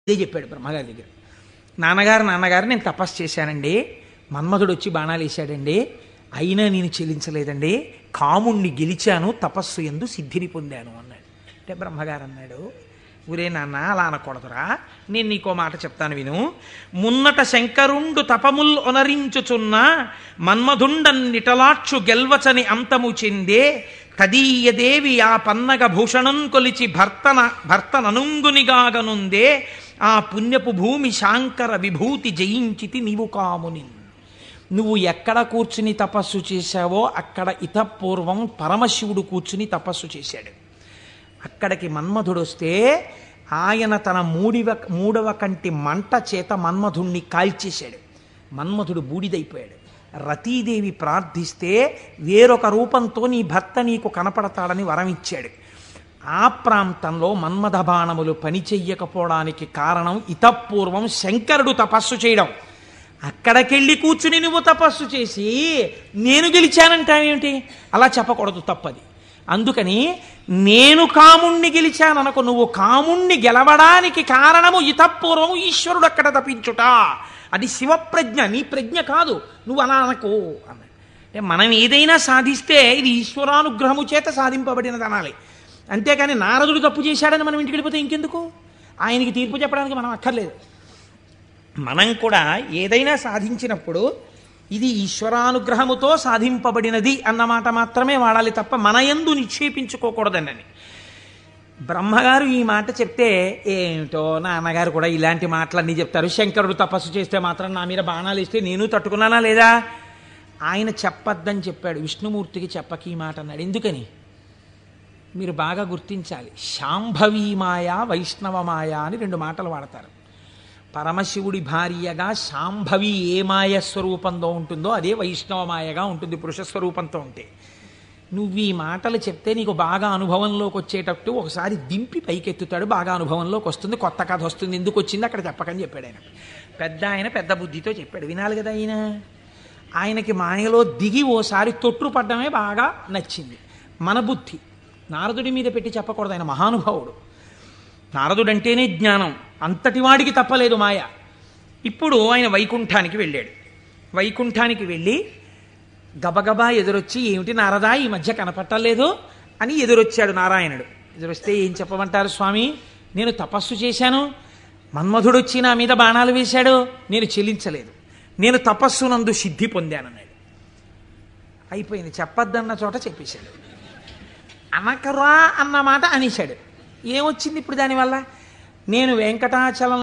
ఇదే చెప్పాడు బ్రహ్మగారి దగ్గర. నాన్నగారు నేను తపస్సు చేశానండి, మన్మధుడు వచ్చి బాణాలు వేశాడండి, అయినా నేను చెల్లించలేదండి, కాముణ్ణి గెలిచాను, తపస్సు యందు సిద్ధిని పొందాను అన్నాడు. అంటే బ్రహ్మగారు అన్నాడు, ఊరే నాన్న అలా అనకూడదురా, నేను నీకో మాట చెప్తాను విను. మున్నట శంకరుండు తపముల్ ఒనరించుచున్న మన్మధుండన్నిటలాక్షు గెల్వచని అంతము చెందే తదీయదేవి ఆ పన్నగ భూషణం కొలిచి భర్తననుంగునిగాగనుందే ఆ పుణ్యపు భూమి శాంకర విభూతి జయించితి నీవు కాముని. నువ్వు ఎక్కడ కూర్చుని తపస్సు చేశావో అక్కడ ఇతపూర్వం పరమశివుడు కూర్చుని తపస్సు చేశాడు. అక్కడికి మన్మధుడు వస్తే ఆయన తన మూడవ కంటి మంట చేత మన్మధుణ్ణి కాల్చేశాడు. మన్మధుడు బూడిదైపోయాడు. రతీదేవి ప్రార్థిస్తే వేరొక రూపంతో నీ భర్త నీకు కనపడతాడని వరం ఇచ్చాడు. ఆ ప్రాంతంలో మన్మథ బాణములు పనిచెయ్యకపోవడానికి కారణం ఇతపూర్వం శంకరుడు తపస్సు చేయడం. అక్కడికెళ్ళి కూర్చుని నువ్వు తపస్సు చేసి నేను గెలిచానంటావేమిటి? అలా చెప్పకూడదు, తప్పది. అందుకని నేను కాముణ్ణి గెలిచాననుకో, నువ్వు కాముణ్ణి గెలవడానికి కారణము ఇతపూర్వము ఈశ్వరుడు అక్కడ తప్పించుట. అది శివప్రజ్ఞ, నీ ప్రజ్ఞ కాదు, నువ్వు అలా అనకు అన్నాడు. అంటే మనం ఏదైనా సాధిస్తే ఇది ఈశ్వరానుగ్రహము చేత సాధింపబడినది అనాలి. అంతేకాని నారదుడు తప్పు చేశాడని మనం ఇంటికి వెళ్ళిపోతే ఇంకెందుకు? ఆయనకి తీర్పు చెప్పడానికి మనం అక్కర్లేదు. మనం కూడా ఏదైనా సాధించినప్పుడు ఇది ఈశ్వరానుగ్రహముతో సాధింపబడినది అన్నమాట మాత్రమే వాడాలి తప్ప మన యందు నిక్షేపించుకోకూడదండి. బ్రహ్మగారు ఈ మాట చెప్తే ఏమిటో నాన్నగారు కూడా ఇలాంటి మాటలన్నీ చెప్తారు, శంకరుడు తపస్సు చేస్తే మాత్రం నా మీద బాణాలు ఇస్తే నేను తట్టుకున్నానా లేదా? ఆయన చెప్పద్దని చెప్పాడు, విష్ణుమూర్తికి చెప్పక ఈ మాట అన్నాడు. ఎందుకని మీరు బాగా గుర్తించాలి. శాంభవీ మాయ, వైష్ణవ మాయ అని రెండు మాటలు వాడతారు. పరమశివుడి భార్యగా శాంభవి ఏ మాయ స్వరూపంలో ఉంటుందో అదే వైష్ణవ మాయగా ఉంటుంది పురుష స్వరూపంతో ఉంటే. నువ్వు ఈ మాటలు చెప్తే నీకు బాగా అనుభవంలోకి వచ్చేటట్టు ఒకసారి దింపి పైకెత్తుతాడు, బాగా అనుభవంలోకి వస్తుంది, కొత్త కథ వస్తుంది. ఎందుకు వచ్చింది అక్కడ చెప్పకని చెప్పాడు ఆయన. పెద్ద బుద్ధితో చెప్పాడు, వినాలి కదా ఆయన. ఆయనకి మాయలో దిగి ఓసారి తొట్టుపడ్డమే బాగా నచ్చింది. మన బుద్ధి నారదుడి మీద పెట్టి చెప్పకూడదు, ఆయన మహానుభావుడు. నారదుడంటేనే జ్ఞానం, అంతటి వాడికి తప్పలేదు మాయ. ఇప్పుడు ఆయన వైకుంఠానికి వెళ్ళాడు. వైకుంఠానికి వెళ్ళి గబగబా ఎదురొచ్చి, ఏమిటి నారదా ఈ మధ్య కనపట్టలేదు అని ఎదురొచ్చాడు నారాయణుడు. ఎదురొస్తే ఏం చెప్పమంటారు స్వామి, నేను తపస్సు చేశాను, మన్మధుడు వచ్చి నా మీద బాణాలు వేశాడు, నేను చెల్లించలేదు, నేను తపస్సునందు సిద్ధి పొందానన్నాడు. అయిపోయింది, చెప్పద్దన్న చోట చెప్పేశాడు. అనకరా అన్న మాట అనేశాడు. ఏమొచ్చింది ఇప్పుడు దానివల్ల? నేను వెంకటాచలం